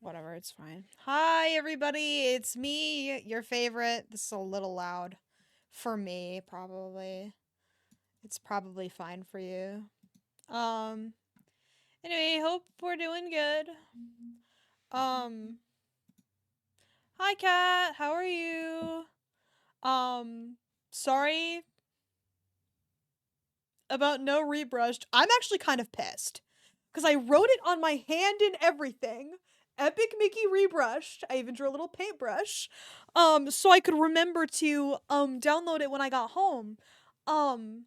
Whatever, it's fine. Hi, everybody. It's me, your favorite. This is a little loud for me, probably. It's probably fine for you. Um, anyway, hope we're doing good. Um, hi, Kat. How are you? Sorry about no rebrushed. I'm actually kind of pissed because I wrote it on my hand and everything. Epic Mickey rebrushed. I even drew a little paintbrush. So I could remember to download it when I got home. And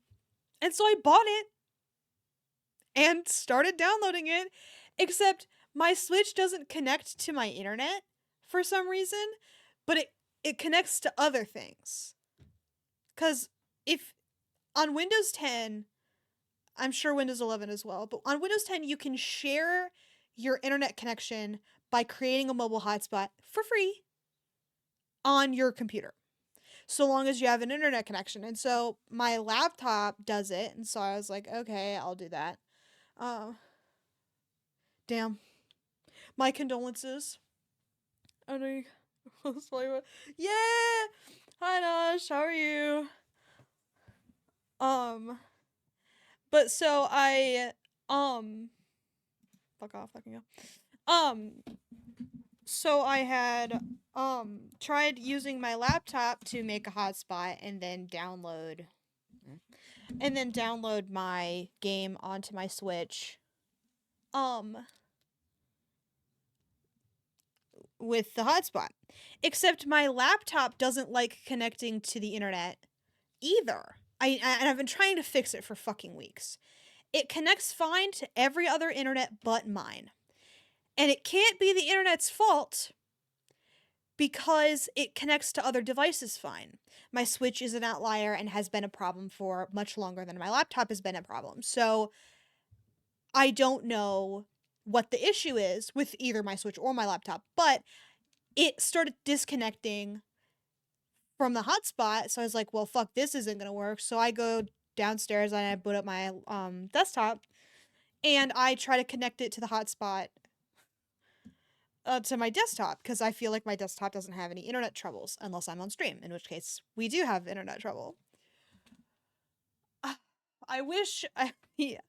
so I bought it and started downloading it. Except my Switch doesn't connect to my internet for some reason, but it connects to other things. Cause if on Windows 10, I'm sure Windows 11 as well, but on Windows 10 you can share your internet connection by creating a mobile hotspot for free on your computer, so long as you have an internet connection. And so my laptop does it, and so I was like, okay, I'll do that. Uh, damn. My condolences. I know you. Yeah. Hi Nosh, how are you? Um, but so I fuck off, fucking go. So I had tried using my laptop to make a hotspot and then download my game onto my Switch. Um with the hotspot. Except my laptop doesn't like connecting to the internet either. And I've been trying to fix it for fucking weeks. It connects fine to every other internet but mine. And it can't be the internet's fault because it connects to other devices fine. My Switch is an outlier and has been a problem for much longer than my laptop has been a problem. So I don't know what the issue is with either my Switch or my laptop, but it started disconnecting from the hotspot. So I was like, well, fuck, this isn't going to work. So I go downstairs and I boot up my desktop and I try to connect it to the hotspot to my desktop because I feel like my desktop doesn't have any internet troubles unless I'm on stream, in which case we do have internet trouble. I wish yeah,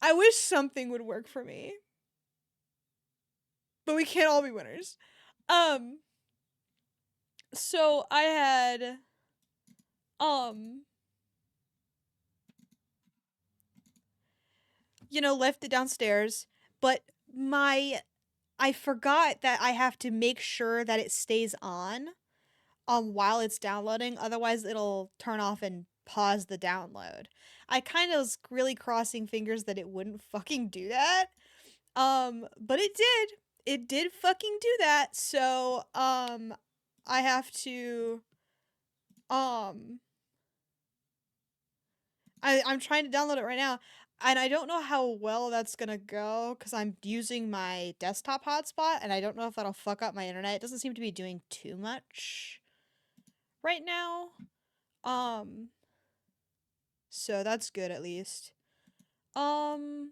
I wish something would work for me, but we can't all be winners. Um, so I had um left it downstairs, but my I forgot that I have to make sure that it stays on while it's downloading, otherwise it'll turn off and pause the download. I kind of was really crossing fingers that it wouldn't fucking do that. But it did. It did fucking do that. So, I have to um I'm trying to download it right now. And I don't know how well that's gonna go because I'm using my desktop hotspot, and I don't know if that'll fuck up my internet. It doesn't seem to be doing too much right now. Um, so that's good at least. Um,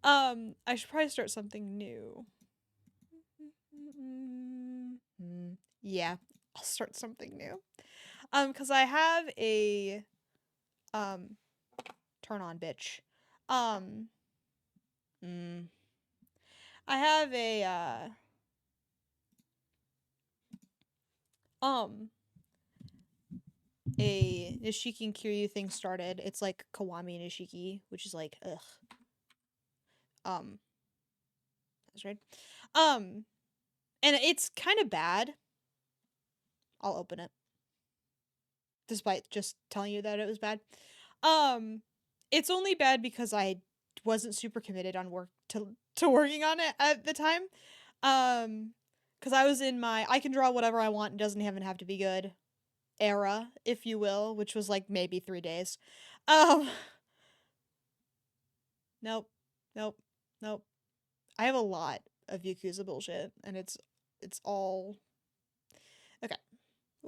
I should probably start something new. Yeah, I'll start something new. Cause I have a um turn on bitch. Um, mm, I have um a Nishiki and Kiryu thing started. It's like Kawami Nishiki, which is like ugh. That's right. Um, and it's kind of bad. I'll open it, despite just telling you that it was bad. Um, it's only bad because I wasn't super committed on to working on it at the time. Because I was in my I can draw whatever I want and doesn't even have to be good era, if you will, which was like maybe 3 days. Um, nope, nope, nope. I have a lot of Yakuza bullshit, and it's all okay.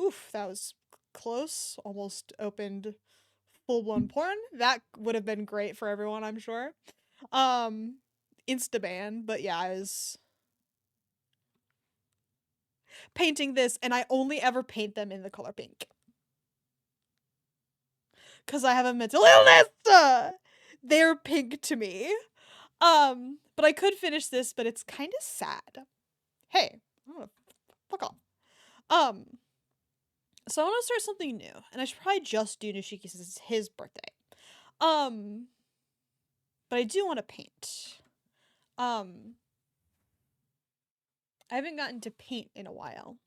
Oof, that was close. Almost opened full-blown porn. That would have been great for everyone, I'm sure. Instaban, but yeah, I was painting this, and I only ever paint them in the color pink. Because I have a mental illness! They're pink to me. But I could finish this, but it's kind of sad. Hey, fuck off. So I want to start something new, and I should probably just do Nishiki since it's his birthday. But I do want to paint. I haven't gotten to paint in a while.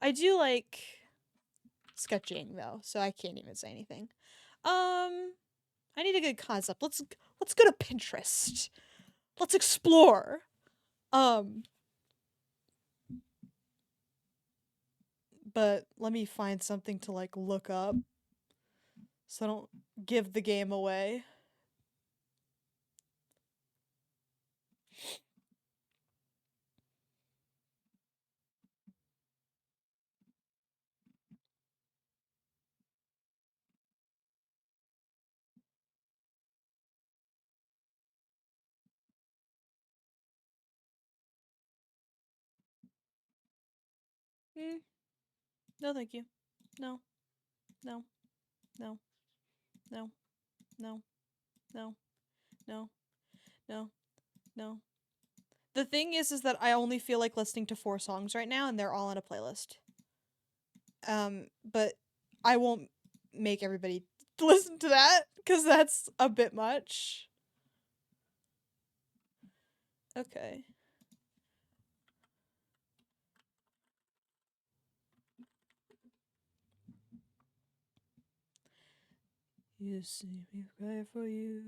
I do like sketching though, so I can't even say anything. I need a good concept. Let's go to Pinterest. Let's explore. But let me find something to like look up so I don't give the game away. No, thank you. No. No. No. No. No. No. No. No. No. The thing is that I only feel like listening to 4 songs right now, and they're all in a playlist. But I won't make everybody listen to that, because that's a bit much. Okay. You see me cry for you,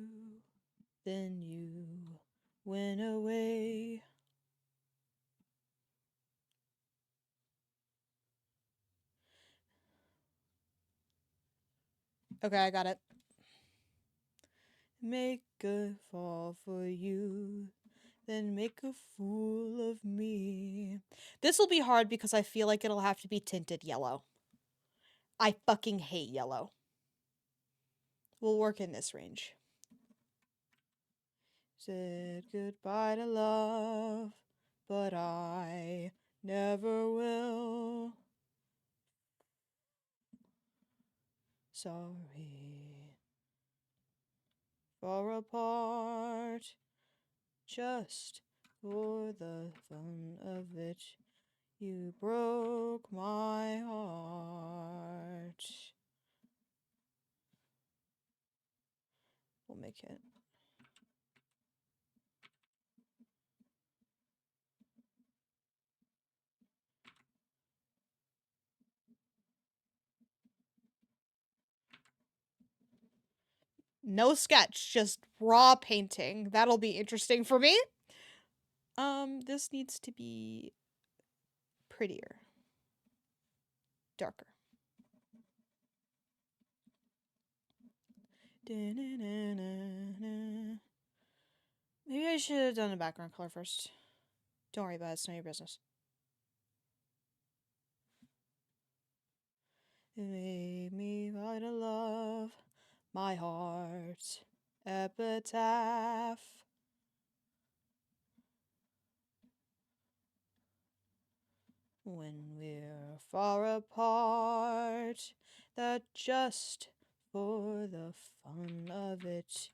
then you went away. Okay, I got it. Make a fall for you, then make a fool of me. This will be hard because I feel like it'll have to be tinted yellow. I fucking hate yellow. We'll work in this range. Said goodbye to love, but I never will. Sorry. Far apart, just for the fun of it, you broke my heart. We'll make it. No sketch, just raw painting. That'll be interesting for me. This needs to be prettier. Darker. Maybe I should have done the background color first. Don't worry about it, it's not your business. It made me write a love, my heart, epitaph. When we're far apart, that just for the fun of it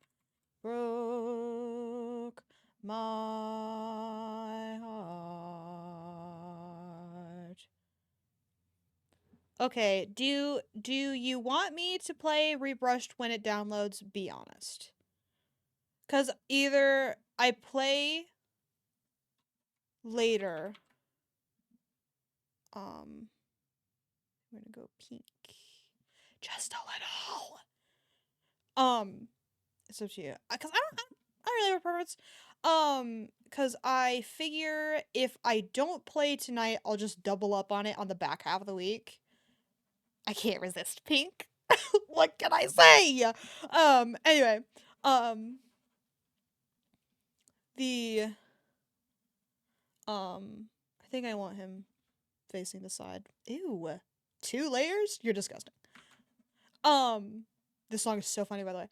broke my heart. Okay, do you want me to play Rebrushed when it downloads? Be honest. Because either I play later. I'm gonna go pink. Just a little. It's up to you. Because I don't really have a preference. Because I figure if I don't play tonight, I'll just double up on it on the back half of the week. I can't resist pink. What can I say? Anyway, the, I think I want him facing the side. Ew. 2 layers? You're disgusting. This song is so funny, by the way.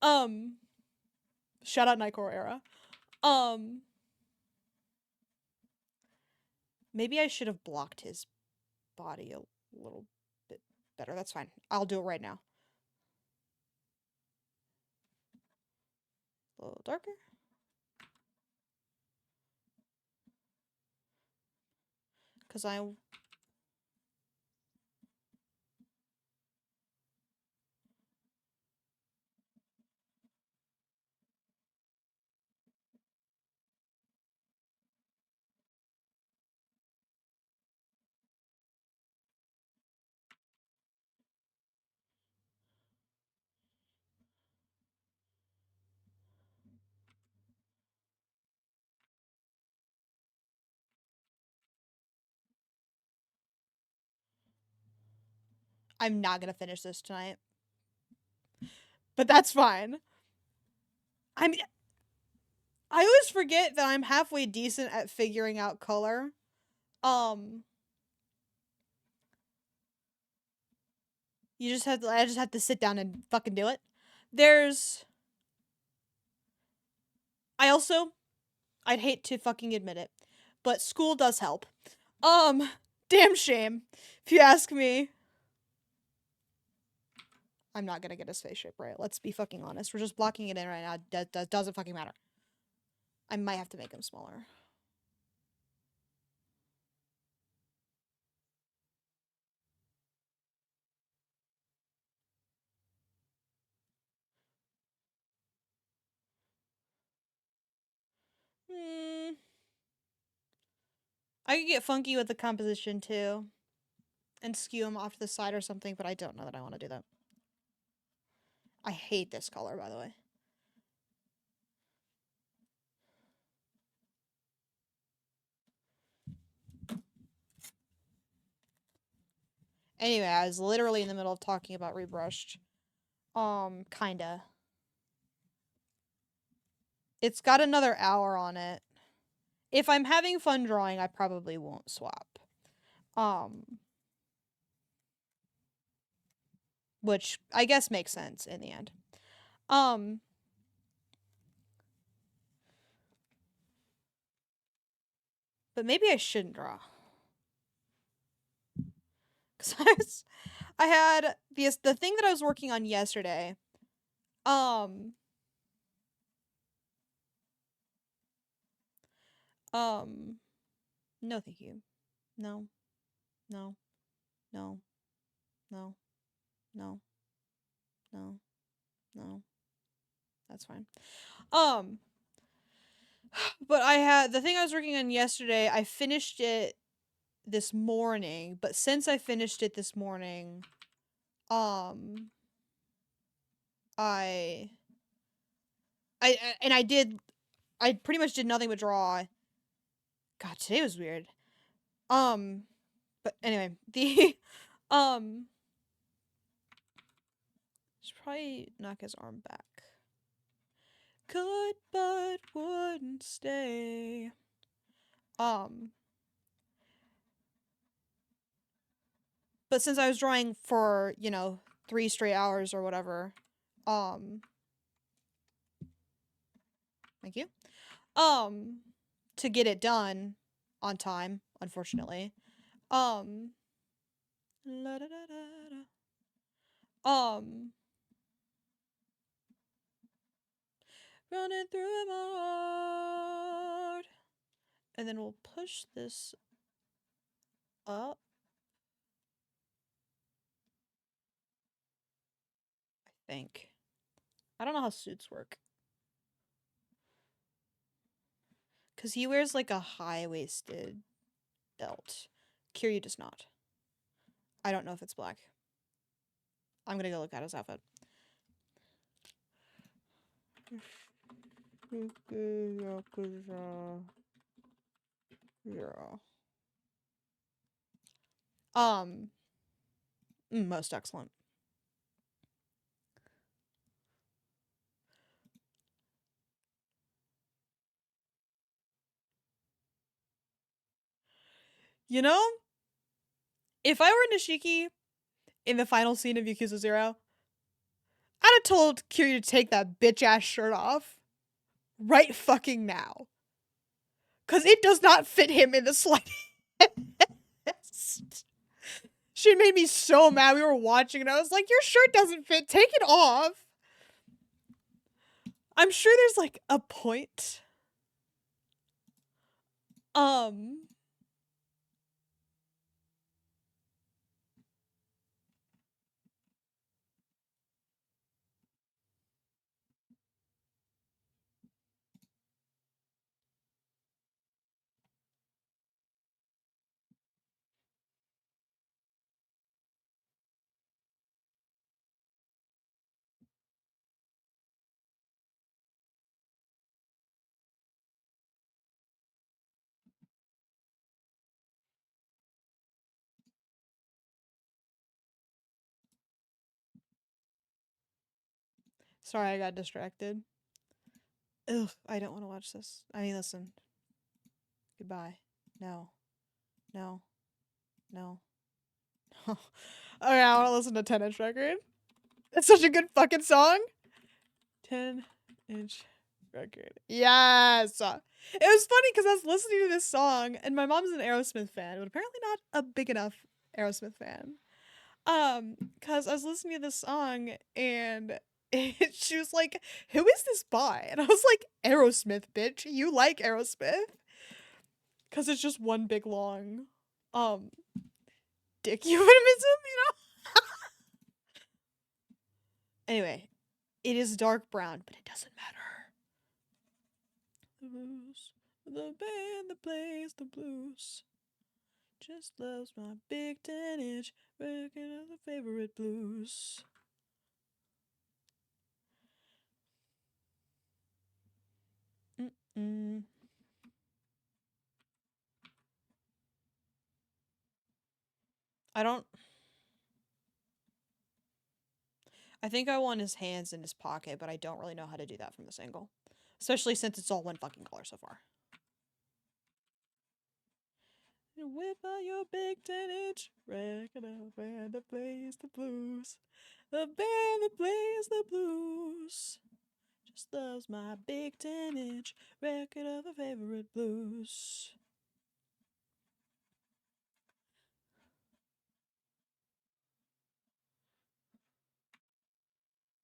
Um, Shout out Nightcore era. Um, Maybe I should have blocked his body a little bit better. That's fine. I'll do it right now. A little darker. Because I'm not gonna finish this tonight. But that's fine. I'm I always forget that I'm halfway decent at figuring out color. Um I just have to sit down and fucking do it. There's I also I'd hate to fucking admit it, but school does help. Damn shame. If you ask me. I'm not gonna get his face shape right. Let's be fucking honest. We're just blocking it in right now. Doesn't fucking matter. I might have to make him smaller. Hmm. I could get funky with the composition too. And skew him off to the side or something, but I don't know that I want to do that. I hate this color, by the way. Anyway, I was literally in the middle of talking about rebrushed. Kinda. It's got another hour on it. If I'm having fun drawing, I probably won't swap. Which I guess makes sense in the end. But maybe I shouldn't draw. Cause I had the thing that I was working on yesterday. No, thank you. No, no, no, no, no, no, no. That's fine. But I had the thing I was working on yesterday. I finished it this morning, but since I finished it this morning, I and I pretty much did nothing but draw. God, today was weird. But anyway, the should probably knock his arm back. Could but wouldn't stay. But since I was drawing for, 3 straight hours or whatever, thank you. To get it done on time, unfortunately. La da da da da. Running through my heart. And then we'll push this up. I think. I don't know how suits work. Because he wears like a high-waisted belt. Kiryu does not. I don't know if it's black. I'm gonna go look at his outfit. Most excellent. You know, if I were Nishiki in the final scene of Yakuza 0, gotta told Kiryu to take that bitch ass shirt off right fucking now. Cause it does not fit him in the slightest. She made me so mad. We were watching and I was like, your shirt doesn't fit. Take it off. I'm sure there's like a point. Sorry, I got distracted. Ugh, I don't want to watch this. I mean, listen. Goodbye. No. No. No. Okay, I want to listen to 10 Inch Record. It's such a good fucking song. 10 Inch Record. Yes! It was funny because I was listening to this song, and my mom's an Aerosmith fan, but apparently not a big enough Aerosmith fan. Because I was listening to this song, and she was like, who is this by? And I was like, Aerosmith, bitch. You like Aerosmith? Because it's just one big long, dick euphemism, you know? Anyway, it is dark brown, but it doesn't matter. The blues, the band that plays the blues, just loves my big 10-inch record of the favorite blues. Mm-mm. I think I want his hands in his pocket, but I don't really know how to do that from this angle. Especially since it's all one fucking color so far. Whip out your big 10-inch record of the band that plays the blues. The band that plays the blues just loves my big 10-inch record of the favorite blues.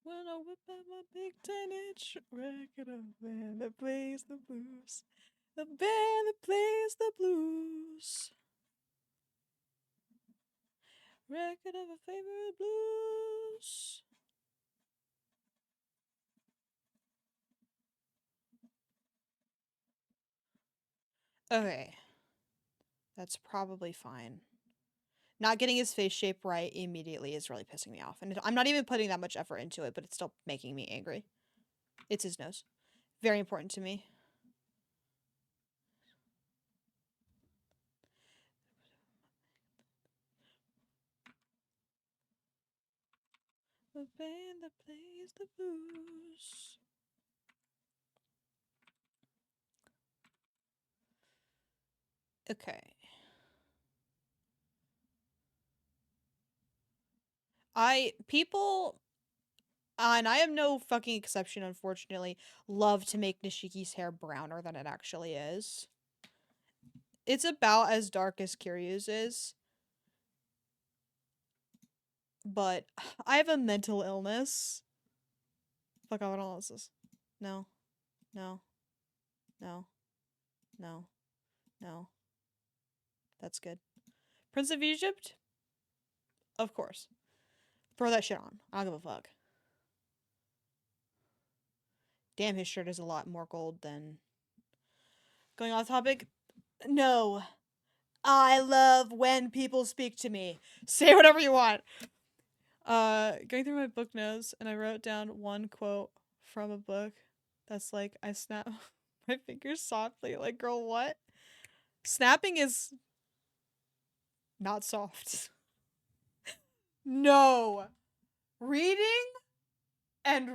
When I whip out my big 10-inch record of the band that plays the blues. The band that plays the blues. Record of a favorite blues. Okay. That's probably fine. Not getting his face shape right immediately is really pissing me off. And I'm not even putting that much effort into it, but it's still making me angry. It's his nose. Very important to me. The band that plays the blues. Okay. People, and I am no fucking exception, unfortunately, love to make Nishiki's hair browner than it actually is. It's about as dark as Kiryu's is. But I have a mental illness. Fuck off, what else is this? No. No. No. No. No. That's good. Prince of Egypt? Of course. Throw that shit on. I don't give a fuck. Damn, his shirt is a lot more gold than... Going off topic? No. I love when people speak to me. Say whatever you want. Going through my book notes, and I wrote down one quote from a book that's like, I snap my fingers softly. Like, girl, what? Snapping is not soft. No. Reading and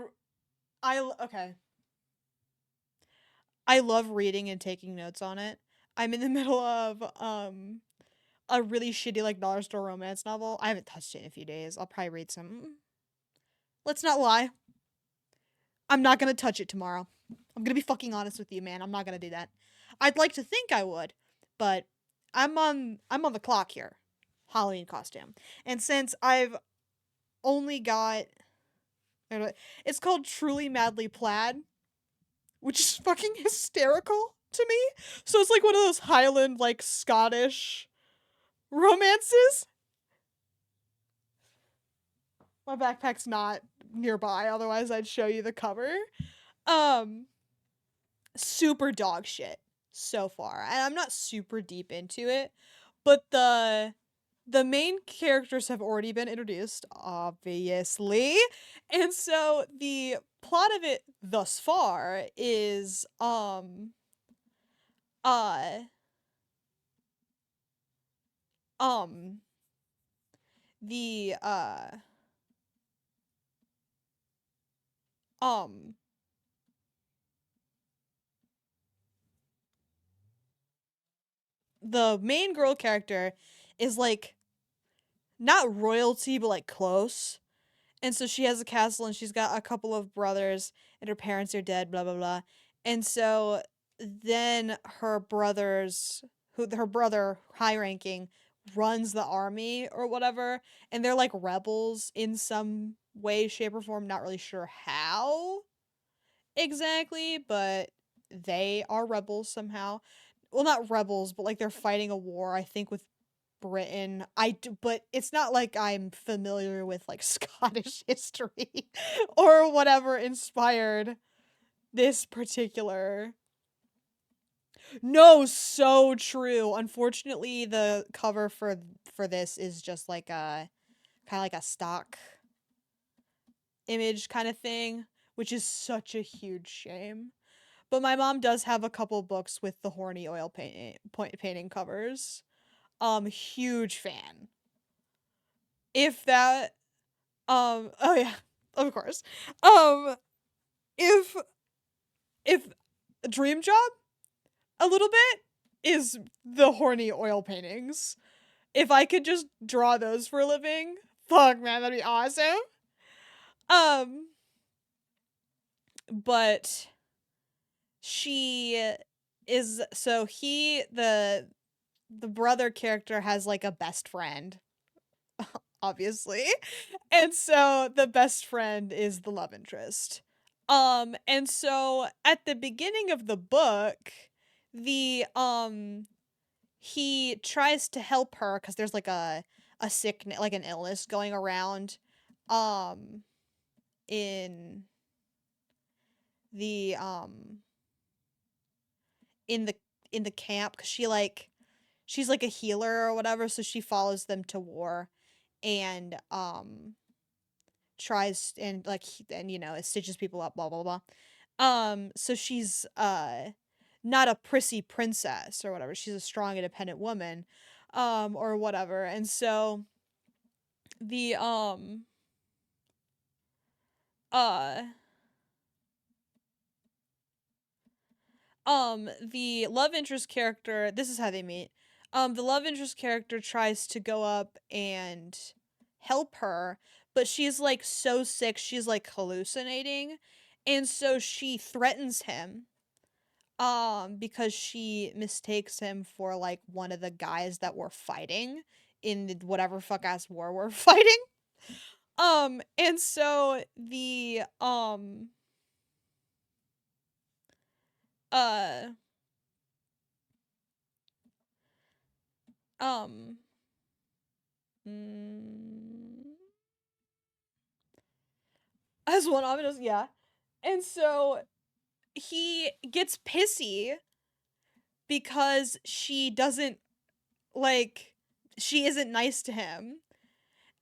okay. I love reading and taking notes on it. I'm in the middle of a really shitty like dollar store romance novel. I haven't touched it in a few days. I'll probably read some Let's not lie. I'm not gonna touch it tomorrow. I'm gonna be fucking honest with you, man. I'm not gonna do that. I'd like to think I would, but I'm on the clock here. Halloween costume. And since I've only got it's called Truly Madly Plaid, which is fucking hysterical to me. So it's like one of those Highland like Scottish romances. My backpack's not nearby, otherwise I'd show you the cover. Um Super dog shit so far. And I'm not super deep into it, but the main characters have already been introduced, obviously. And so the plot of it thus far is uh um the um the main girl character is like not royalty but like close. And so she has a castle and she's got a couple of brothers and her parents are dead, blah blah blah. And so then her brother high ranking runs the army or whatever, and they're like rebels in some way, shape, or form, not really sure how exactly, but they are rebels somehow. Well, not rebels, but like they're fighting a war, I think, with Britain. But it's not like I'm familiar with like Scottish history or whatever inspired this particular. No, so true. Unfortunately, the cover for this is just like a kind of like a stock image kind of thing, which is such a huge shame. But my mom does have a couple books with the horny oil painting covers. Huge fan. If that oh yeah, of course. Um if if dream job a little bit is the horny oil paintings. If I could just draw those for a living, fuck man, that'd be awesome. Um but she is so he the brother character has like a best friend, obviously. And so the best friend is the love interest. And so at the beginning of the book, the he tries to help her cuz there's like a sickness, like an illness going around um in the in the in the camp, cuz she's like a healer or whatever, so she follows them to war and tries and like and it stitches people up, blah blah blah. So she's not a prissy princess or whatever. She's a strong independent woman or whatever. And so the uh the love interest character, this is how they meet. The love interest character tries to go up and help her, but she's like so sick, she's like hallucinating. And so she threatens him because she mistakes him for like one of the guys that were fighting in the whatever fuck ass war we're fighting. And so the uh um mm, as one ominous, yeah. And so he gets pissy because she doesn't like she isn't nice to him.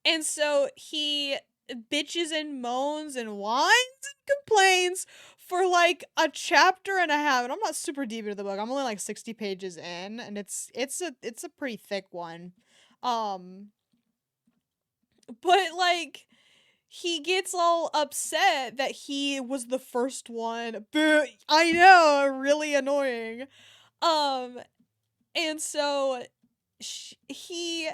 And so he bitches and moans and whines and complains for like a chapter and a half. And I'm not super deep into the book. I'm only like 60 pages in, and it's a pretty thick one. Um but like he gets all upset that he was the first one. Boo, I know, really annoying. Um and so he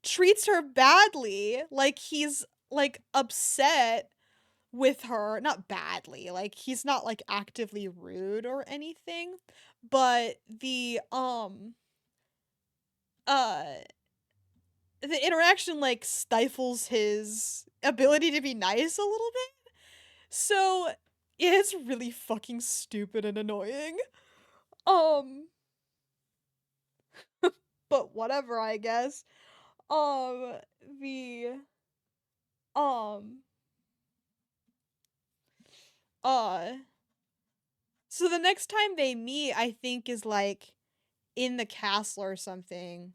treats her badly, like he's like upset with her, not badly, like he's not like actively rude or anything, but uh the interaction like stifles his ability to be nice a little bit. So it's really fucking stupid and annoying. Um but whatever, I guess. Um the um uh so the next time they meet, I think is like in the castle or something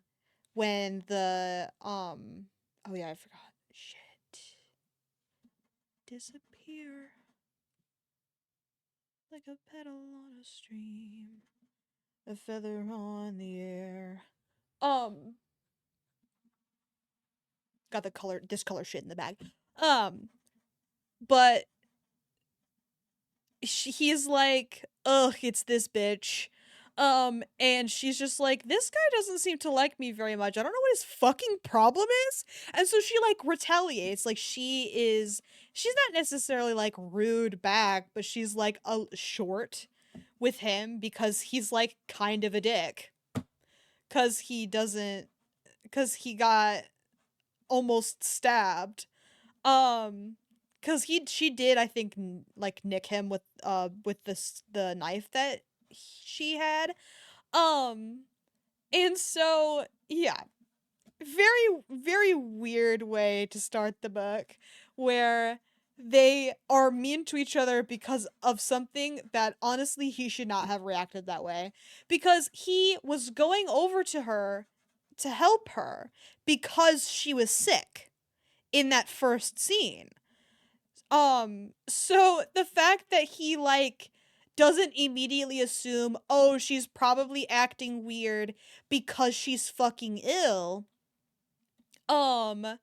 when the oh yeah, I forgot. Shit. Disappear like a petal on a stream, a feather on the air. Um got the color discolor shit in the bag. But he's like, ugh, it's this bitch. And she's just like, this guy doesn't seem to like me very much. I don't know what his fucking problem is. And so she like retaliates. Like she's not necessarily like rude back, but she's like a short with him because he's like kind of a dick. Cause he doesn't, cause he got almost stabbed. Um, cause she did, I think, like nick him with the knife that she had. Um, and so yeah, very weird way to start the book, where they are mean to each other because of something that honestly he should not have reacted that way, because he was going over to her to help her because she was sick in that first scene. So the fact that he like doesn't immediately assume, oh, she's probably acting weird because she's fucking ill, um,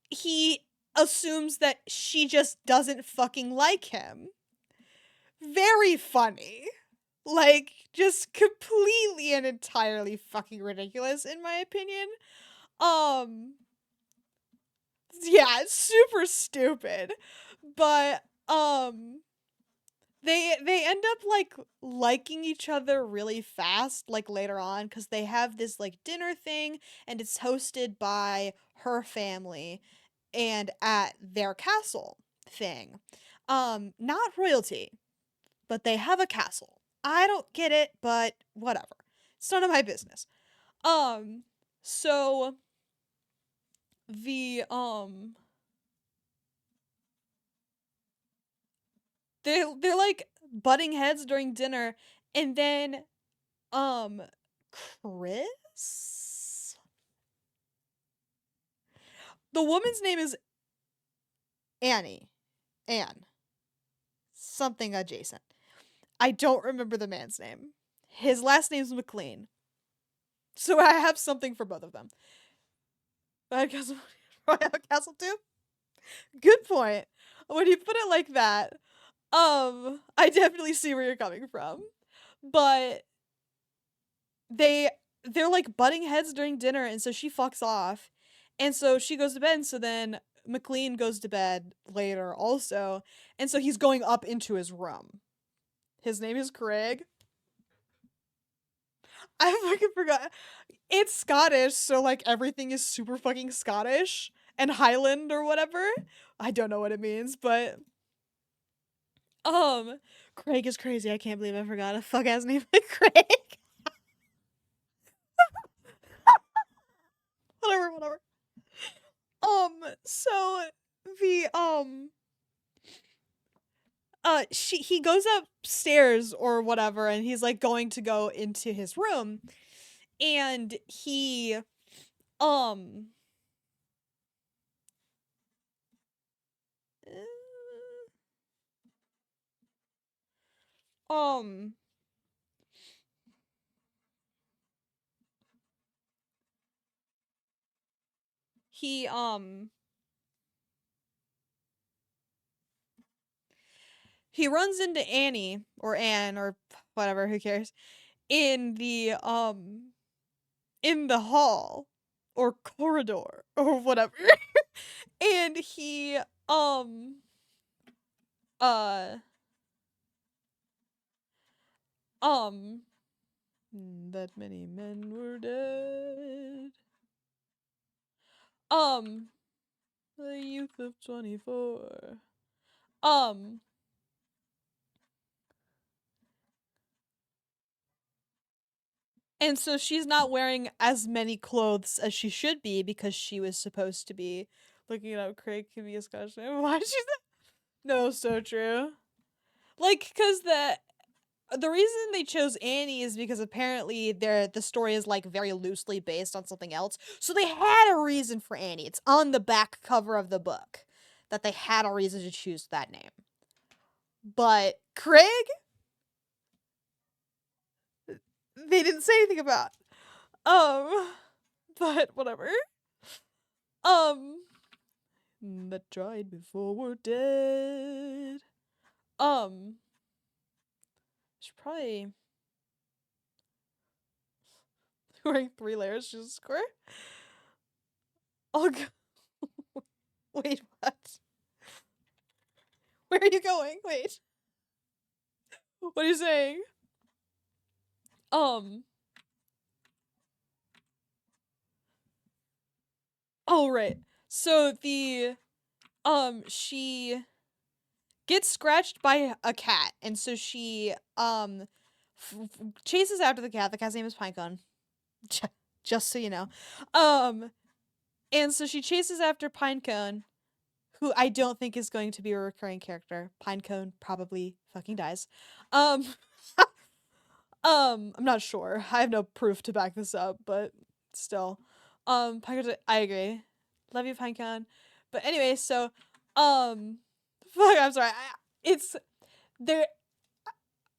he assumes that she just doesn't fucking like him. Very funny. Like, just completely and entirely fucking ridiculous, in my opinion. Um, yeah, it's super stupid. But, they end up like liking each other really fast like later on, because they have this like dinner thing and it's hosted by her family and at their castle thing. Not royalty, but they have a castle. I don't get it, but whatever, it's none of my business. um so the they're like butting heads during dinner, and then Um, Chris? The woman's name is Annie. Anne. Something adjacent. I don't remember the man's name. His last name's McLean. So I have something for both of them. Royal Castle, Royal Castle too? Good point. When you put it like that, I definitely see where you're coming from. But they they're like butting heads during dinner, and so she fucks off, and so she goes to bed, and so then McLean goes to bed later also, and so he's going up into his room. His name is Craig. I fucking forgot. It's Scottish, so like everything is super fucking Scottish and Highland or whatever. I don't know what it means, but um Craig is crazy. I can't believe I forgot a fuck ass name like Craig. Whatever. So the he goes upstairs or whatever, and he's like going to go into his room, and he um um he he runs into Annie or Anne or whatever, who cares, in the hall or corridor or whatever. And he um Uh, um, that many men were dead. Um, the youth of 24. Um, and so she's not wearing as many clothes as she should be because she was supposed to be looking up Craig Cavilla's costume. Why is she no, so true. Like, cause the reason they chose Annie is because apparently the story is like very loosely based on something else. So they had a reason for Annie. It's on the back cover of the book that they had a reason to choose that name. But Craig, they didn't say anything about. Um, but whatever. Um, that tried before we're dead. Um, she's probably wearing 3 layers. She's a square. Oh, wait, what? Where are you going? Wait. What are you saying? Um. Oh, right. So she gets scratched by a cat, and so she chases after the cat. The cat's name is Pinecone. Just so you know. Um, and so she chases after Pinecone, who I don't think is going to be a recurring character. Pinecone probably fucking dies. Um, I'm not sure. I have no proof to back this up, but still. Pinecone, I agree. Love you, Pinecone. But anyway, so, fuck, I'm sorry. It's, they're,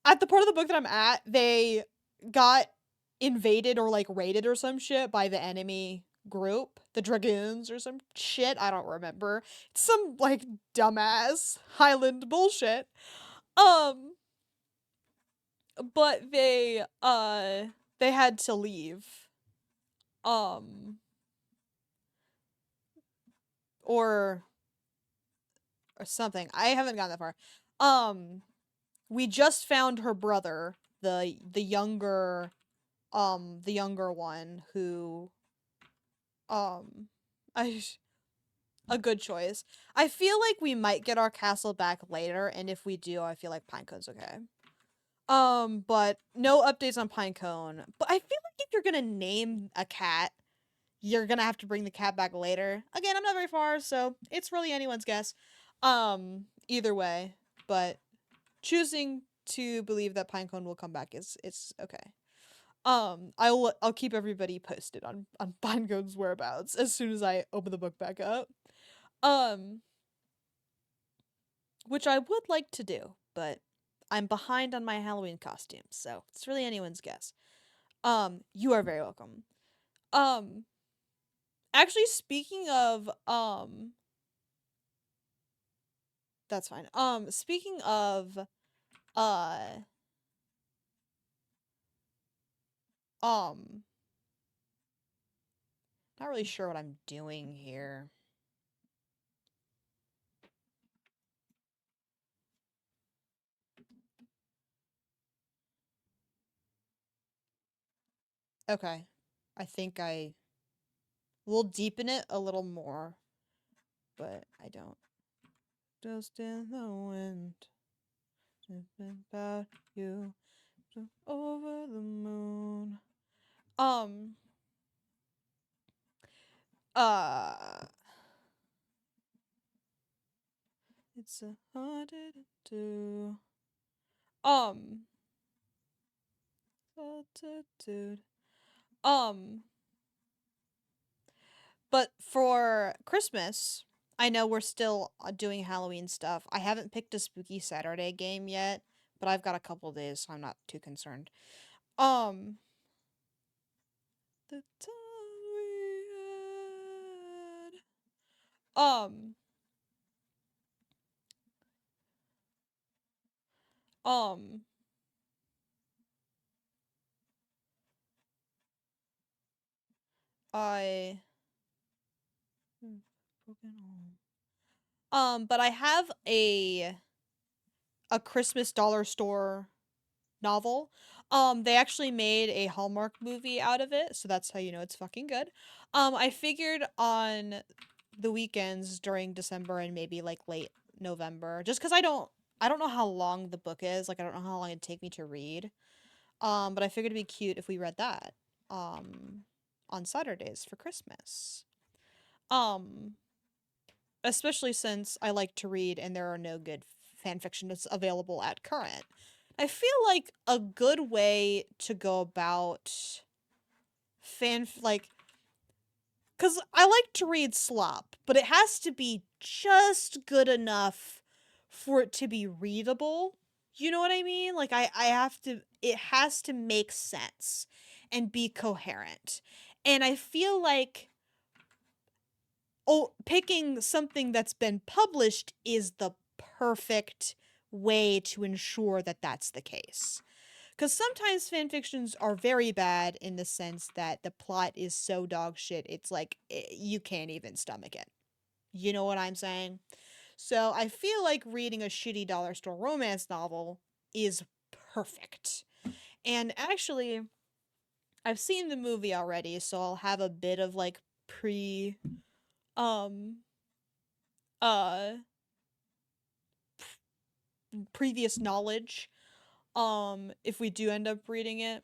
at the part of the book that I'm at, they got invaded or like raided or some shit by the enemy group, the Dragoons or some shit. I don't remember. It's some like dumbass Highland bullshit. Um, but they had to leave. Um, or something. I haven't gotten that far. Um, we just found her brother, the younger one who um I a good choice. I feel like we might get our castle back later, and if we do, I feel like Pinecone's okay. But no updates on Pinecone. But I feel like if you're gonna name a cat, you're gonna have to bring the cat back later. Again, I'm not very far, so it's really anyone's guess. Either way, but choosing to believe that Pinecone will come back is it's okay. I'll keep everybody posted on Pinecone's whereabouts as soon as I open the book back up. Um, which I would like to do, but I'm behind on my Halloween costumes, so it's really anyone's guess. You are very welcome. Um, actually, speaking of that's fine. Speaking of uh um, not really sure what I'm doing here. Okay, I think I will deepen it a little more, but I don't. Just in the wind, something about you, over the moon. Um, uh, it's a haunted to, um, altitude. Um, but for Christmas, I know we're still doing Halloween stuff. I haven't picked a Spooky Saturday game yet, but I've got a couple days, so I'm not too concerned. Um, the time we had. Um, I broken home. But I have a a Christmas dollar store novel. They actually made a Hallmark movie out of it, so that's how you know it's fucking good. I figured on the weekends during December and maybe like late November, just because I don't know how long the book is. Like I don't know how long it'd take me to read. But I figured it'd be cute if we read that. On Saturdays for Christmas. Um, Especially since I like to read and there are no good fan fiction that's available at current. I feel like a good way to go about like, because I like to read slop, but it has to be just good enough for it to be readable. You know what I mean? Like, I have to, it has to make sense and be coherent. And I feel like, oh, picking something that's been published is the perfect way to ensure that that's the case. Because sometimes fan fictions are very bad in the sense that the plot is so dog shit, it's like you can't even stomach it. You know what I'm saying? So I feel like reading a shitty dollar store romance novel is perfect. And actually, I've seen the movie already, so I'll have a bit of like um uh previous knowledge if we do end up reading it.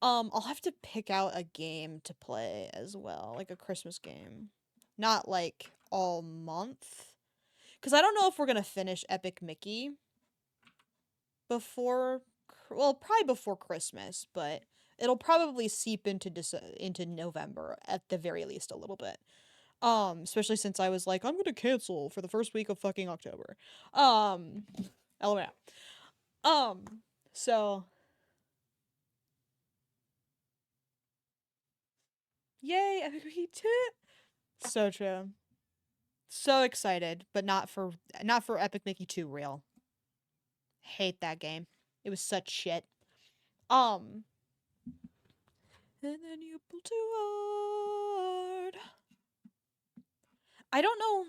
I'll have to pick out a game to play as well, like a Christmas game. Not like all month. Cuz I don't know if we're going to finish Epic Mickey before well, probably before Christmas, but it'll probably seep into November at the very least a little bit. Especially since I was like I'm going to cancel for the first week of fucking October. LOL. Um so yay, Epic Mickey 2. So true. So excited, but not for Epic Mickey 2 real. Hate that game. It was such shit. Um and then you pull too hard. I don't know.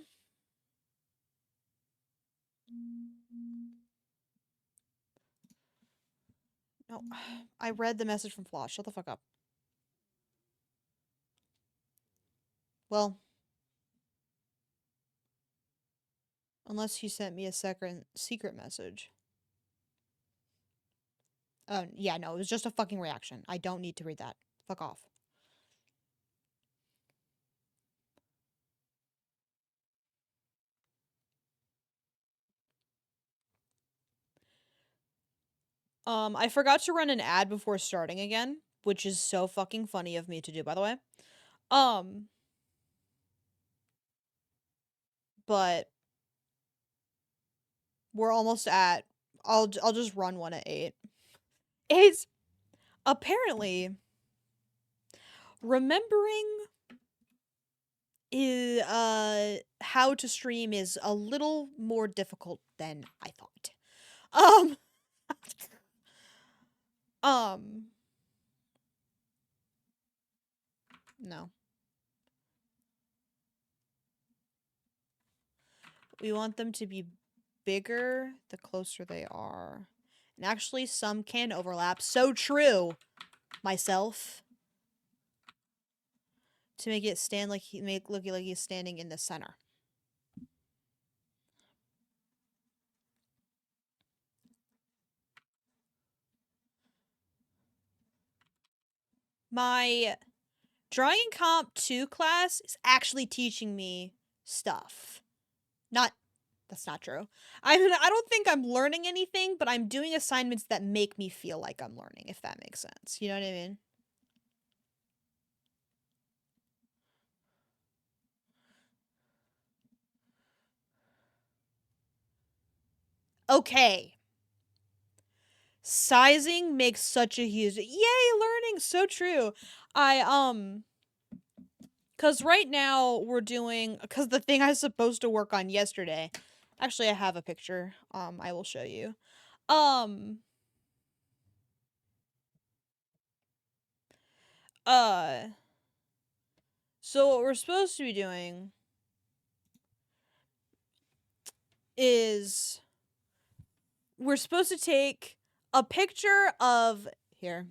No. I read the message from Floss. Shut the fuck up. Well, unless he sent me a secret message. Yeah, no, it was just a fucking reaction. I don't need to read that. Fuck off. I forgot to run an ad before starting again, which is so fucking funny of me to do, by the way. Um, but we're almost at. I'll just run one at 8. It's apparently remembering is how to stream is a little more difficult than I thought. Um um no. We want them to be bigger the closer they are. And actually some can overlap. So true. Myself. To make it stand like make look like he's standing in the center. My Drawing Comp 2 class is actually teaching me stuff. Not That's not true. I don't think I'm learning anything, but I'm doing assignments that make me feel like I'm learning, if that makes sense. You know what I mean? Okay. Sizing makes such a huge yay learning, so true. I cuz right now we're doing cuz the thing I was supposed to work on yesterday. Actually, I have a picture. I will show you. Um uh so what we're supposed to be doing is we're supposed to take a picture of here.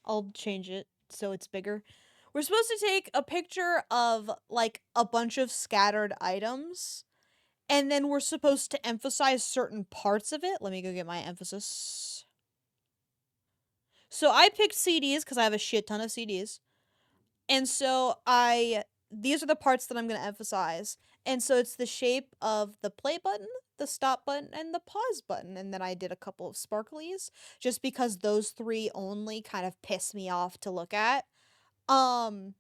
I'll change it so it's bigger. We're supposed to take a picture of like a bunch of scattered items, and then we're supposed to emphasize certain parts of it. Let me go get my emphasis. So I picked CDs because I have a shit ton of CDs. And so these are the parts that I'm going to emphasize. And so it's the shape of the play button, the stop button, and the pause button. And then I did a couple of sparklies just because those three only kind of piss me off to look at. So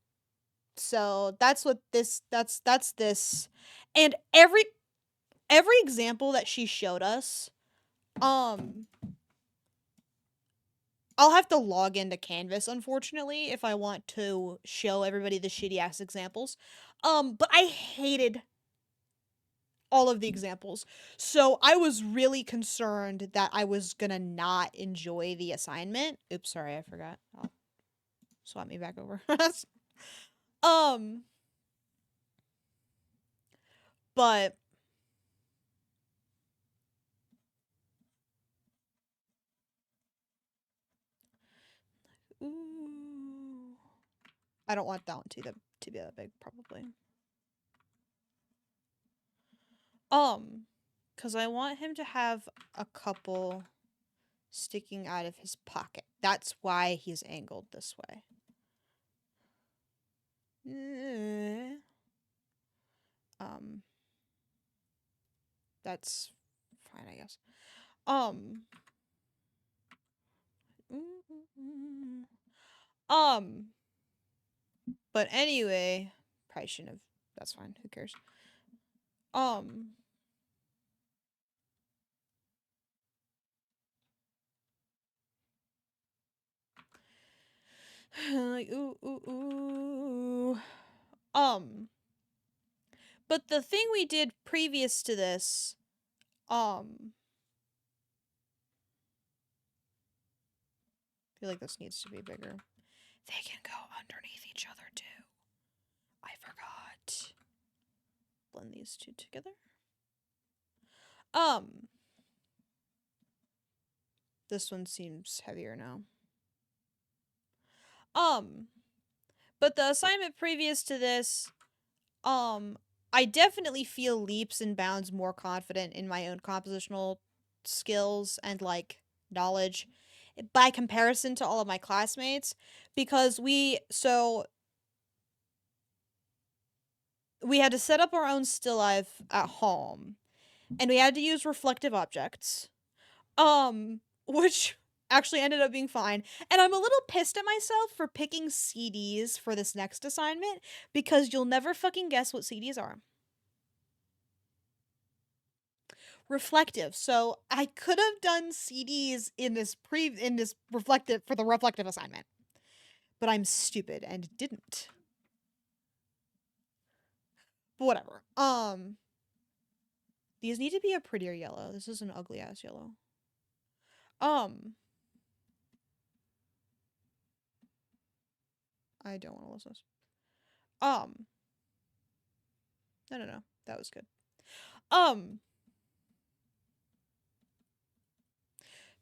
that's what that's this. And every example that she showed us, um I'll have to log into Canvas, unfortunately, if I want to show everybody the shitty ass examples. But I hated all of the examples. So I was really concerned that I was gonna not enjoy the assignment. Oops, sorry, I forgot. I'll swap me back over. um, but ooh, I don't want that one to be that big, probably. Because I want him to have a couple sticking out of his pocket. That's why he's angled this way. That's fine, I guess. Um, but anyway, probably shouldn't have. That's fine. Who cares? Um, like ooh. But the thing we did previous to this, I feel like this needs to be bigger. They can go underneath each other too. I forgot. Blend these two together. This one seems heavier now. But the assignment previous to this, I definitely feel leaps and bounds more confident in my own compositional skills and like knowledge by comparison to all of my classmates, because we had to set up our own still life at home, and we had to use reflective objects, which actually ended up being fine. And I'm a little pissed at myself for picking CDs for this next assignment, because you'll never fucking guess what CDs are. Reflective. So I could have done CDs in this reflective for the reflective assignment, but I'm stupid and didn't. But whatever. These need to be a prettier yellow. This is an ugly ass yellow. I don't want to lose this. No. That was good.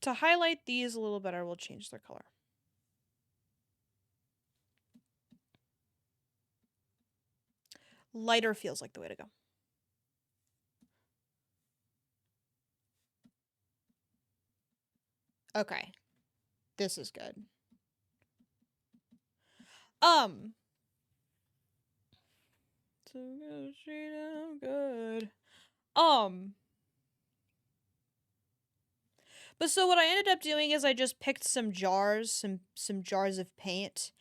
To highlight these a little better, we'll change their color. Lighter feels like the way to go. Okay. This is good. So good. But so what I ended up doing is I just picked some jars, some jars of paint.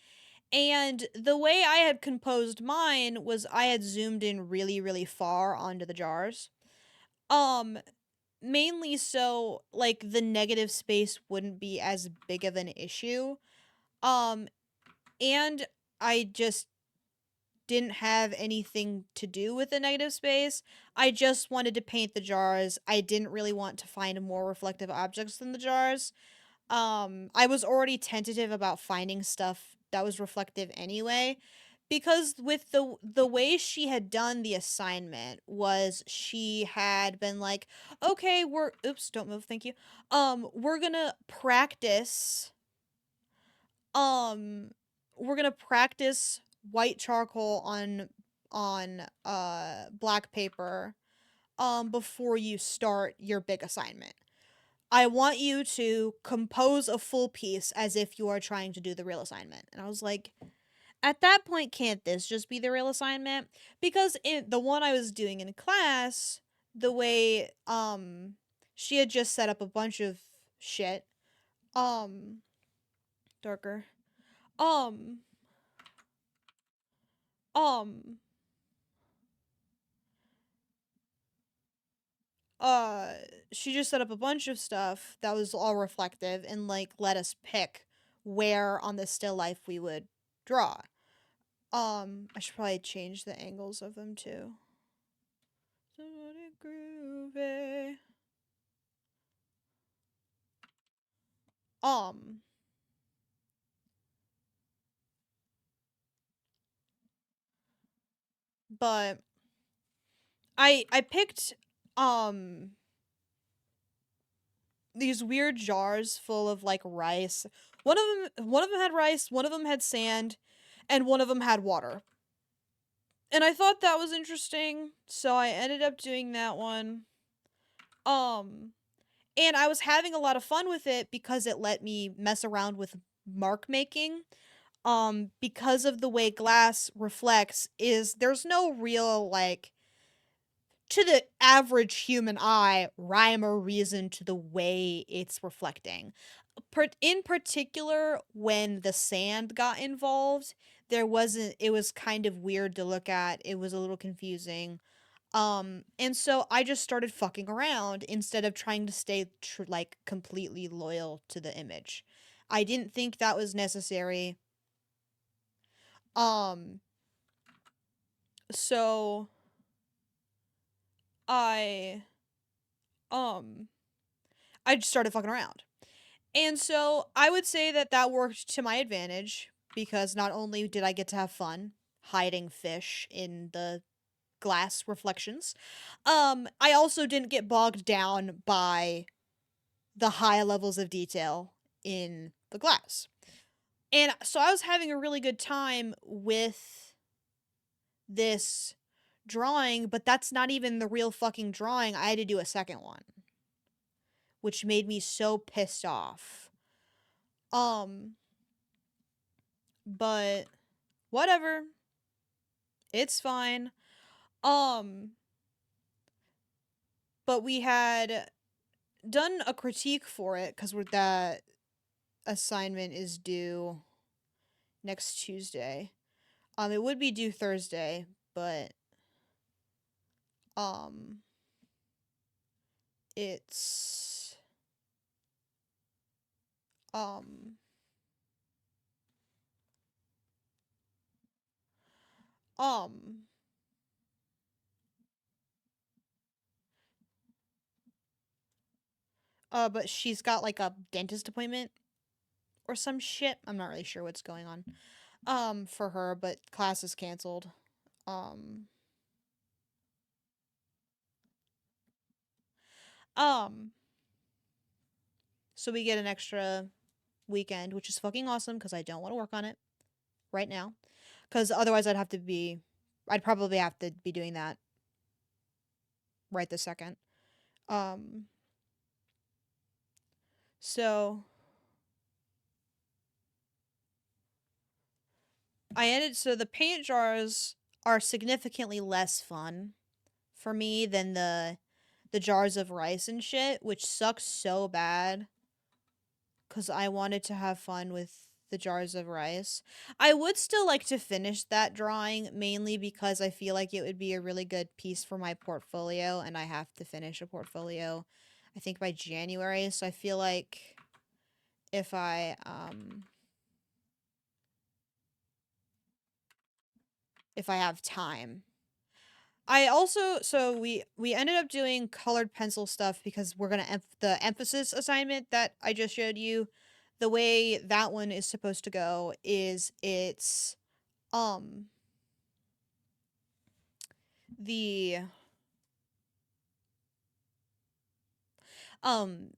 And the way I had composed mine was I had zoomed in really, really far onto the jars. Mainly so like the negative space wouldn't be as big of an issue. And I just didn't have anything to do with the negative space. I just wanted to paint the jars. I didn't really want to find more reflective objects than the jars. I was already tentative about finding stuff that was reflective anyway, because with the way she had done the assignment was she had been like, okay, we're oops, don't move, thank you. We're gonna practice um we're gonna practice white charcoal on black paper before you start your big assignment. I want you to compose a full piece as if you are trying to do the real assignment. And I was like, at that point, can't this just be the real assignment? Because in the one I was doing in class, the way she had just set up a bunch of shit. Um darker. Um um uh she just set up a bunch of stuff that was all reflective and like let us pick where on the still life we would draw. I should probably change the angles of them too. Somebody groovy. Um, but I picked um these weird jars full of like rice. One of them had rice, one of them had sand, and one of them had water. And I thought that was interesting, so I ended up doing that one. Um, and I was having a lot of fun with it because it let me mess around with mark making. Because of the way glass reflects, is there's no real like to the average human eye rhyme or reason to the way it's reflecting. In particular, when the sand got involved, there wasn't it was kind of weird to look at. It was a little confusing. And so I just started fucking around instead of trying to stay like completely loyal to the image. I didn't think that was necessary. Um, so I um I just started fucking around. And so I would say that that worked to my advantage because not only did I get to have fun hiding fish in the glass reflections, I also didn't get bogged down by the high levels of detail in the glass. And so I was having a really good time with this drawing, but that's not even the real fucking drawing. I had to do a second one, which made me so pissed off. Um, but whatever. It's fine. Um, but we had done a critique for it because that assignment is due next Tuesday. It would be due Thursday, but um, it's um, um, but she's got like a dentist appointment or some shit. I'm not really sure what's going on. For her, but class is canceled. Um, um, so we get an extra weekend, which is fucking awesome because I don't want to work on it right now. Because otherwise, I'd probably have to be doing that right this second. Um, so so the paint jars are significantly less fun for me than the jars of rice and shit, which sucks so bad because I wanted to have fun with the jars of rice. I would still like to finish that drawing mainly because I feel like it would be a really good piece for my portfolio, and I have to finish a portfolio, I think, by January. So I feel like if I have time. I also so we ended up doing colored pencil stuff because we're gonna the emphasis assignment that I just showed you. The way that one is supposed to go is the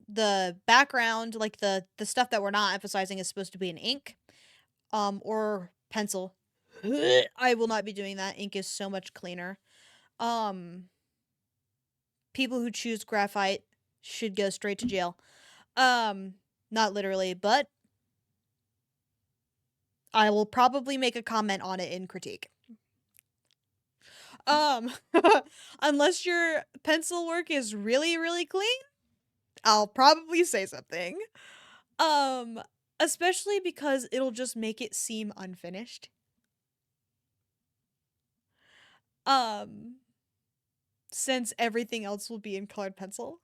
the background, like the stuff that we're not emphasizing, is supposed to be in ink or pencil. I will not be doing that. Ink is so much cleaner. Um People who choose graphite should go straight to jail. Um Not literally, but I will probably make a comment on it in critique. Um Unless your pencil work is really really clean, I'll probably say something. Um Especially because it'll just make it seem unfinished. Um since everything else will be in colored pencil,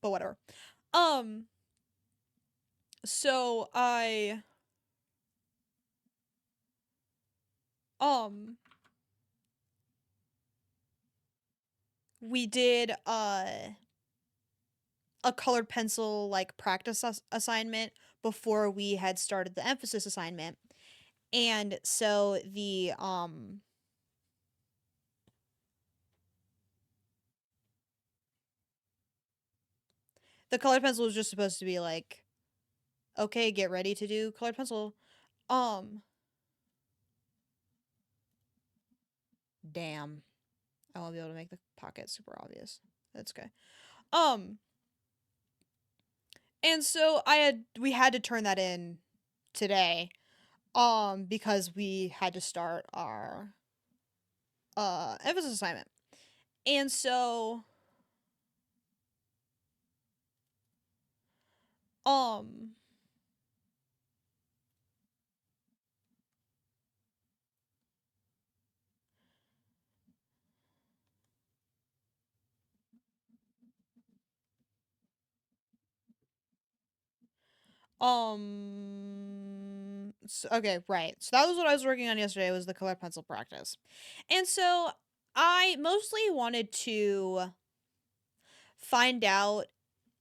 but whatever. Um so I um we did a colored pencil like practice assignment before we had started the emphasis assignment. And so the colored pencil was just supposed to be like, okay, get ready to do colored pencil. Um Damn. I won't be able to make the pocket super obvious. That's okay. Um and so we had to turn that in today because we had to start our emphasis assignment. And so um okay, right. So that was what I was working on yesterday, was the color pencil practice. And so I mostly wanted to find out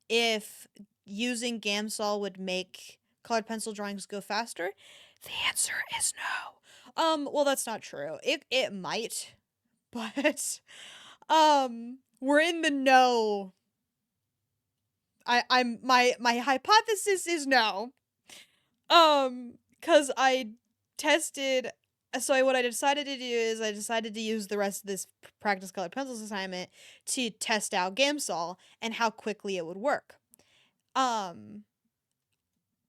if using Gamsol would make colored pencil drawings go faster. The answer is no. Well, that's not true. It might, but we're in the no. I'm my hypothesis is no. Cuz I tested. So what I decided to do is I decided to use the rest of this practice colored pencils assignment to test out Gamsol and how quickly it would work. Um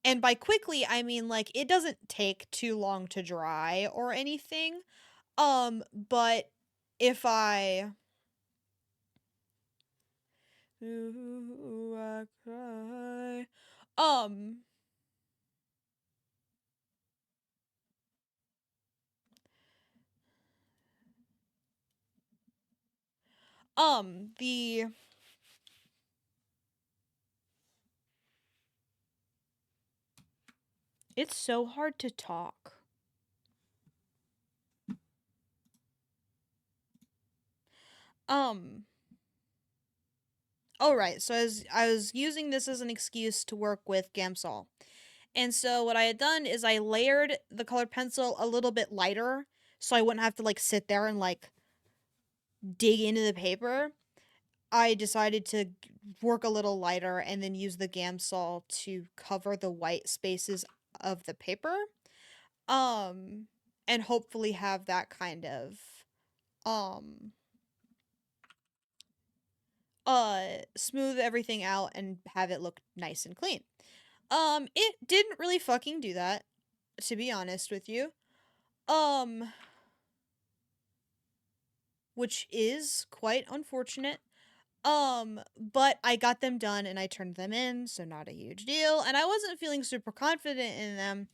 and by quickly I mean like it doesn't take too long to dry or anything. But if I ooh, I cry. Um the It's so hard to talk. Um right. So I was using this as an excuse to work with Gamsol. And so what I had done is I layered the colored pencil a little bit lighter so I wouldn't have to like sit there and like dig into the paper. I decided to work a little lighter and then use the Gamsol to cover the white spaces of the paper. Um and hopefully have that kind of um smooth everything out and have it look nice and clean. It didn't really fucking do that, to be honest with you. Um which is quite unfortunate. But I got them done and I turned them in, so not a huge deal. And I wasn't feeling super confident in them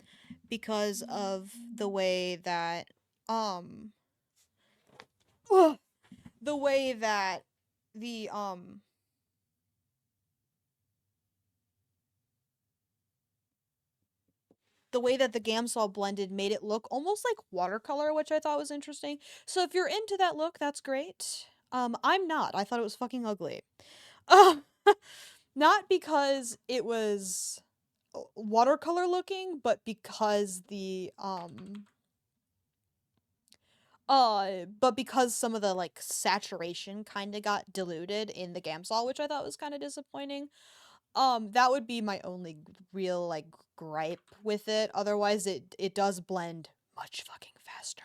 because of the way that um the way that the the way that the Gamsol blended made it look almost like watercolor, which I thought was interesting. So if you're into that look, that's great. I'm not. I thought it was fucking ugly. Um, Not because it was watercolor looking, but because But because some of the like saturation kind of got diluted in the Gamsol, which I thought was kind of disappointing. That would be my only real like gripe with it. Otherwise, it does blend much fucking faster.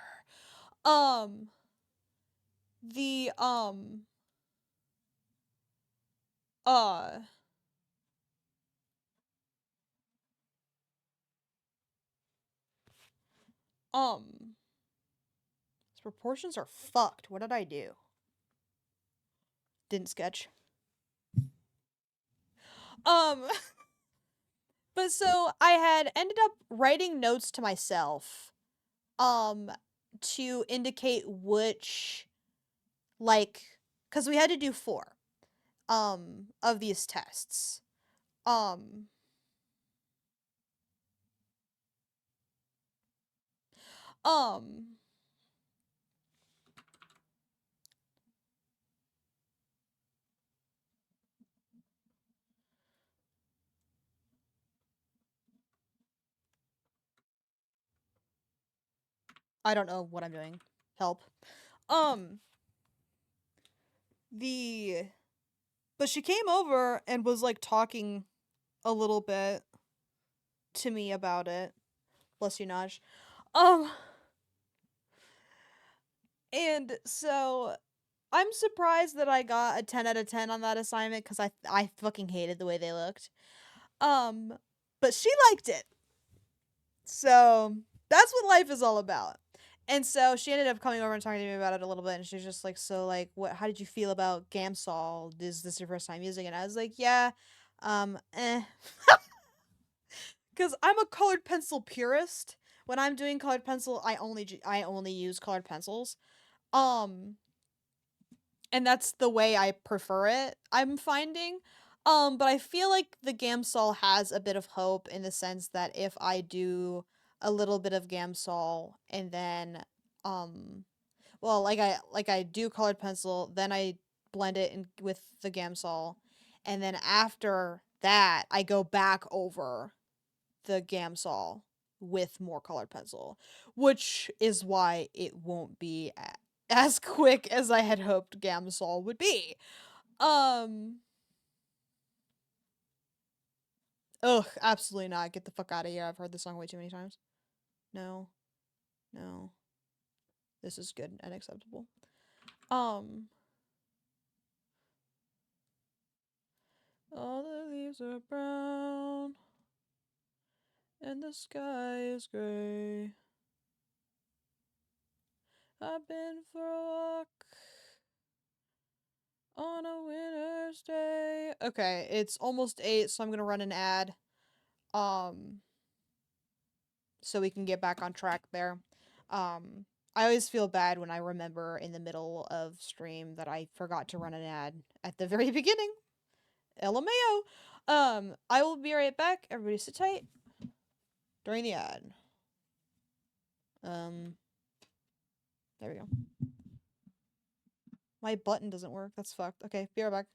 Um, the uh um its proportions are fucked. What did I do? Didn't sketch. Um, but so I had ended up writing notes to myself, um, to indicate which, like, because we had to do four, of these tests. Um, um, I don't know what I'm doing. Help. Um, the, but she came over and was like talking a little bit to me about it. Bless you, Naj. Um, and so I'm surprised that I got a 10 out of 10 on that assignment because I fucking hated the way they looked. Um, but she liked it. So that's what life is all about. And so she ended up coming over and talking to me about it a little bit, and she's just like, "So, like, what? How did you feel about Gamsol? Is this your first time using it?" And I was like, "Yeah, eh," because I'm a colored pencil purist. When I'm doing colored pencil, I only use colored pencils. Um, and that's the way I prefer it, I'm finding. But I feel like the Gamsol has a bit of hope in the sense that if I do a little bit of Gamsol and then um well, like I do colored pencil, then I blend it in with the Gamsol, and then after that I go back over the Gamsol with more colored pencil, which is why it won't be as quick as I had hoped Gamsol would be. Um, ugh, absolutely not. Get the fuck out of here. I've heard this song way too many times. No, no, this is good and acceptable. Um, all the leaves are brown and the sky is gray. I've been for a walk on a winter's day. Okay, it's almost 8, so I'm gonna run an ad. Um, so we can get back on track there. Um, I always feel bad when I remember in the middle of stream that I forgot to run an ad at the very beginning. LMAO. I will be right back. Everybody sit tight during the ad. Um, there we go. My button doesn't work. That's fucked. Okay, be right back.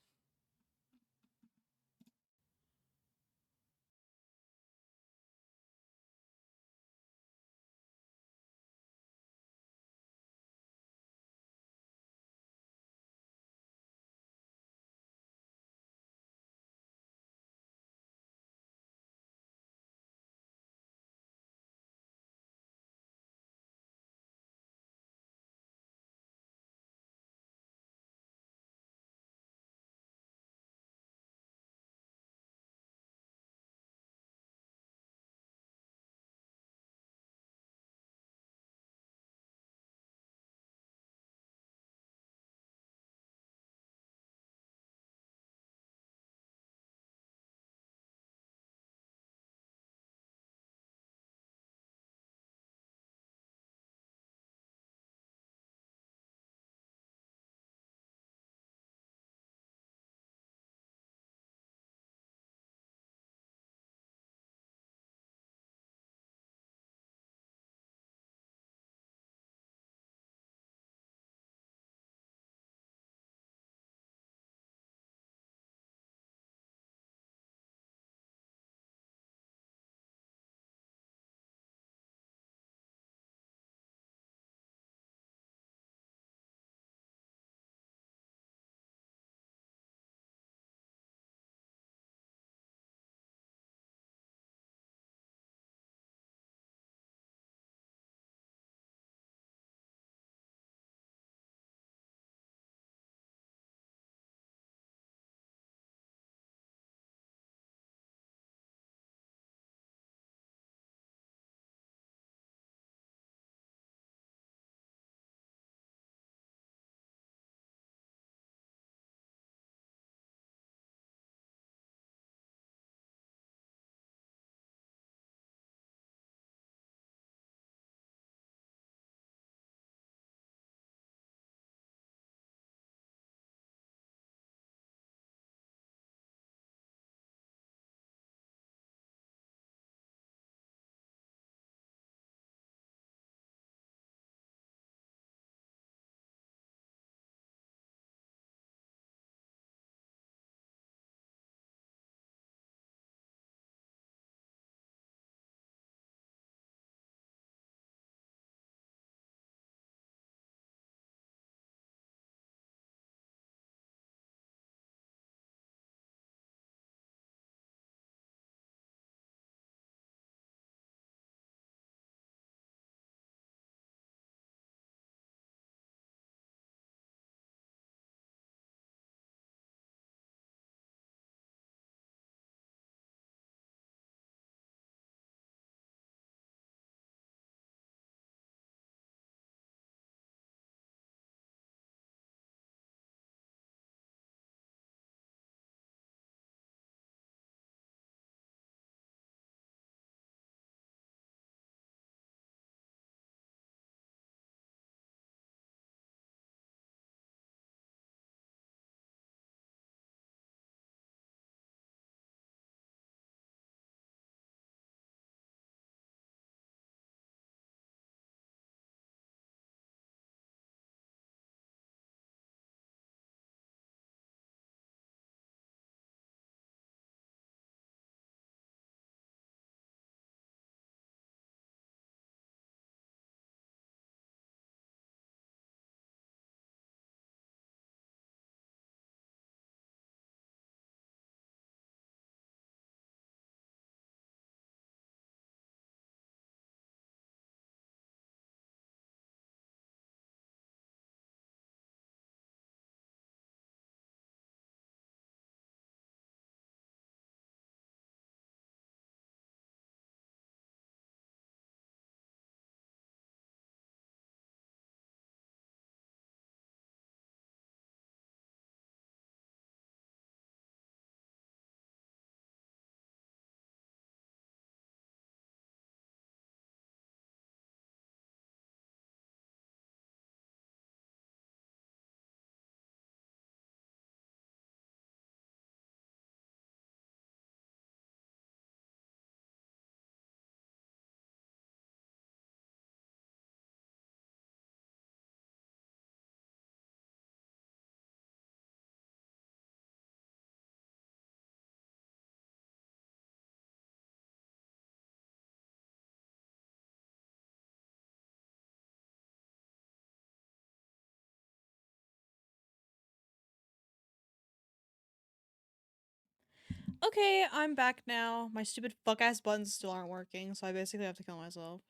Okay, I'm back now. My stupid fuck ass buttons still aren't working, so I basically have to kill myself.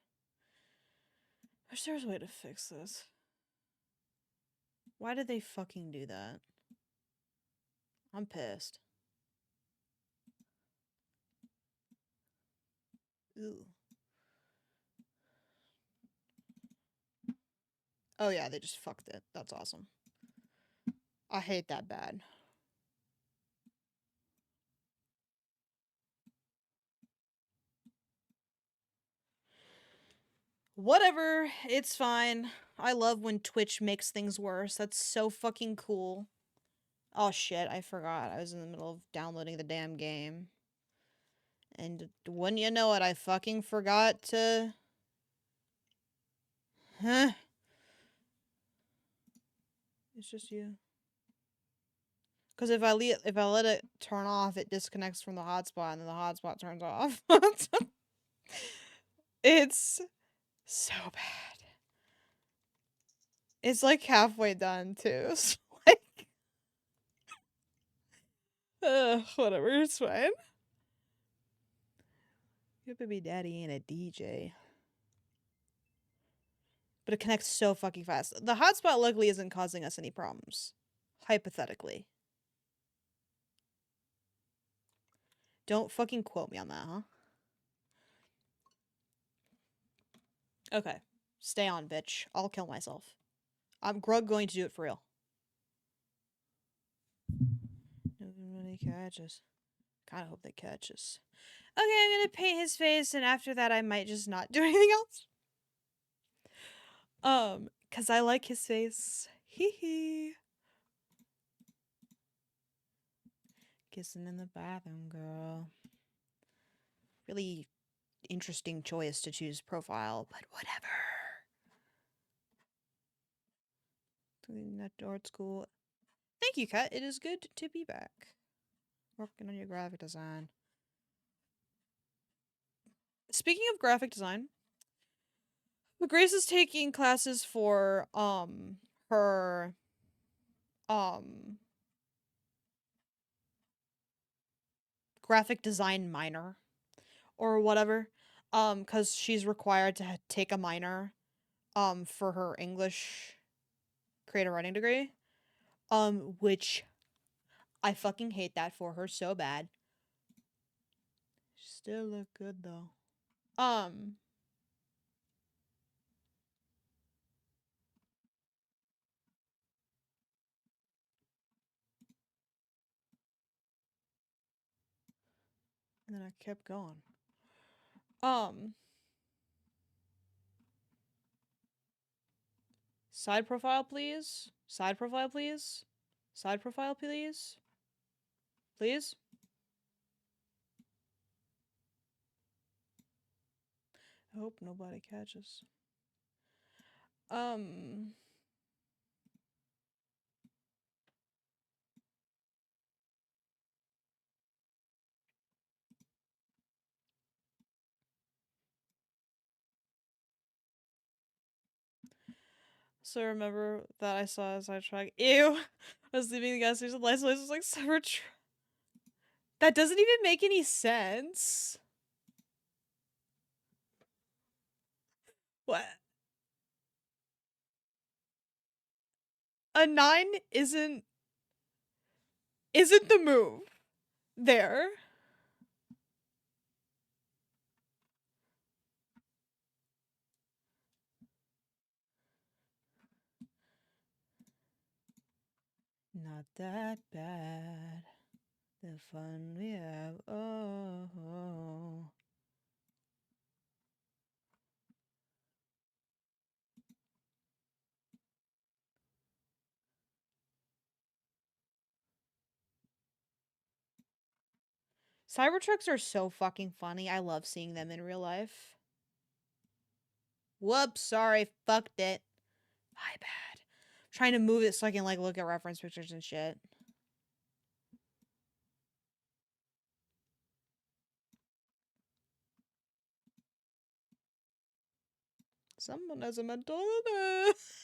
Wish there was a way to fix this. Why did they fucking do that? I'm pissed. Ooh. Oh yeah, they just fucked it. That's awesome. I hate that bad. Whatever, it's fine. I love when Twitch makes things worse. That's so fucking cool. Oh shit, I forgot. I was in the middle of downloading the damn game. And wouldn't you know it, I fucking forgot to... Huh? It's just you. Because if I let it turn off, it disconnects from the hotspot, and then the hotspot turns off. It's so bad. It's like halfway done too. So like, whatever. It's fine. Your baby daddy ain't a DJ, but it connects so fucking fast. The hotspot luckily isn't causing us any problems, hypothetically. Don't fucking quote me on that, huh? Okay. Stay on, bitch. I'll kill myself. I'm going to do it for real. Nobody catches. Kinda hope they catch us. Okay, I'm gonna paint his face, and after that I might just not do anything else. Cause I like his face. Hee hee. Kissing in the bathroom, girl. Really interesting choice to choose profile, but whatever. That art school. Thank you, Kat. It is good to be back. Working on your graphic design. Speaking of graphic design, Grace is taking classes for her graphic design minor or whatever, because she's required to take a minor for her English creative writing degree, which I fucking hate that for her so bad. She still look good though. And then I kept going. Side profile, please. Side profile, please. Side profile, please. Please. I hope nobody catches. So remember that I saw a sidetrack. Ew! I was leaving the gas station. The lights was like Cybertruck. That doesn't even make any sense. What? A 9 isn't the move. There. Not that bad. The fun we have. Oh. Cybertrucks are so fucking funny. I love seeing them in real life. Whoops, sorry, fucked it. My bad. I'm trying to move it so I can like look at reference pictures and shit. Someone has a mental illness.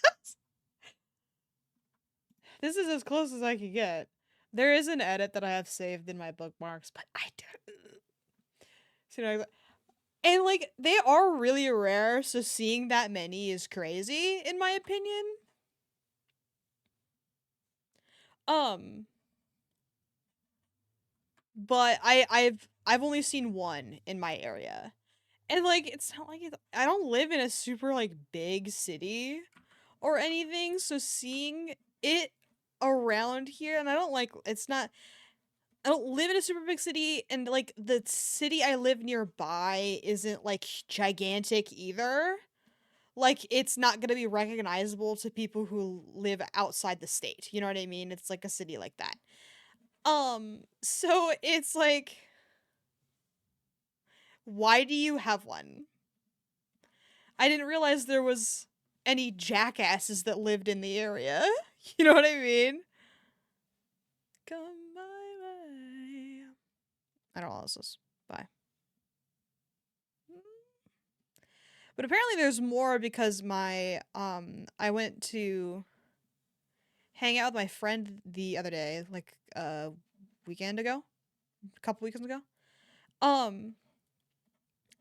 This is as close as I could get. There is an edit that I have saved in my bookmarks, but I don't. So, and like they are really rare, so seeing that many is crazy in my opinion. Um, but I've only seen one in my area. And like it's not like I don't live in a super like big city or anything, so seeing it around here and I don't like it's not I don't live in a super big city and like the city I live nearby isn't like gigantic either. Like it's not going to be recognizable to people who live outside the state. You know what I mean? It's like a city like that. So it's like why do you have one? I didn't realize there was any jackasses that lived in the area. You know what I mean? Come my way. I don't know what this is. Bye. But apparently there's more because my I went to hang out with my friend the other day, like a weekend ago, a couple weekends ago. Um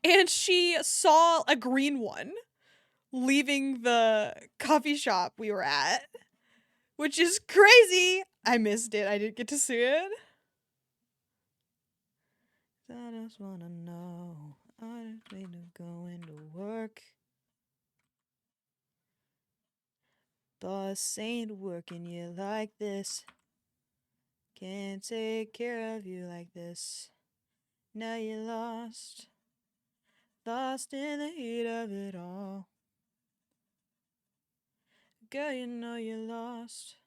and she saw a green one leaving the coffee shop we were at, which is crazy. I missed it. I didn't get to see it. I just wanna know. I just need to go into work. Boss ain't working you like this. Can't take care of you like this. Now you're lost. Lost in the heat of it all. Girl, you know you're lost.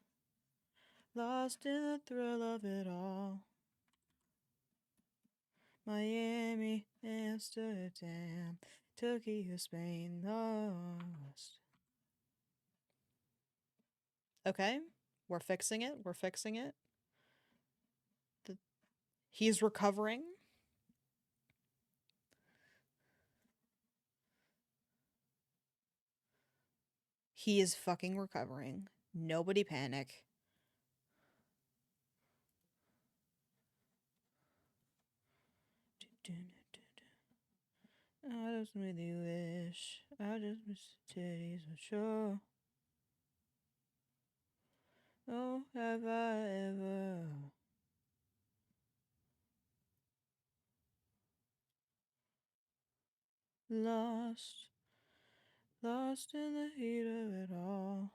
Lost in the thrill of it all. Miami, Amsterdam, Tokyo, Spain, lost. Okay, we're fixing it. We're fixing it. The, he's recovering. He is fucking recovering. Nobody panic. I just really wish I just miss titties for sure. Oh, have I ever lost, lost in the heat of it all?